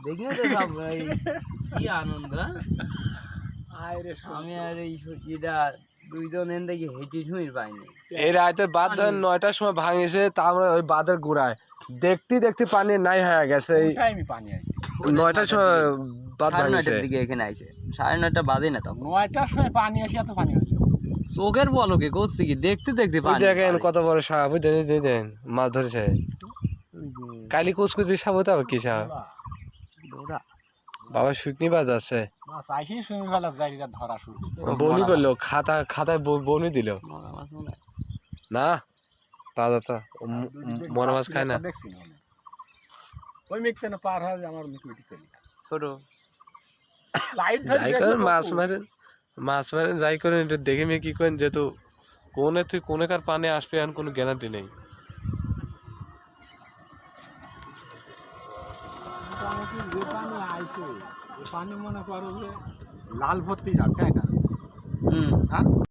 দেখি তো সব কি আনন্দ। আমি আর এই এটা দুইজন এন দেখি হেঁটে শুই পাইনি। এই রাতে বাঁধ 9টার সময় ভাঙিছে, তারপরে ওই বাঁধের গোড়ায় দেখতে দেখতে পানি নাই হয়ে গেছে। এই 9টার সময় বাঁধ ভাঙিছে। 9:30 দিকে এখানে আইছে, 9:30 বাজে না তখন। 9টার সময় পানি আসি, এত পানি হয়েছে চোখের পলকে করছে কি, দেখতে দেখতে ওই পানি। দেখেন কত বড় সাপ, ওই দেখেন মাছ ধরেছে। কালি কুচকুচি সাপ হতে হবে কি সাপ? বাবা শুকনি বাজ আছে, বনি করলো খাতায় বনি দিল না। তাজা তা মরা মাছ খায় না। ওই মিক্সে না পার হয় আমার মিটমিটি চলে ছোট লাইট যাই করেন মাছ মারেন যাই করেন এটা দেখে মেয়ে কি করেন, যেহেতু কোনে তুই কোনেকার পানি আসবে এখন কোনো গ্যারান্টি নেই। মোটামুটি যে পানি আইছে এ পানি মনে করো যে লাল ভর্তি যাক, তাই না? হ্যাঁ।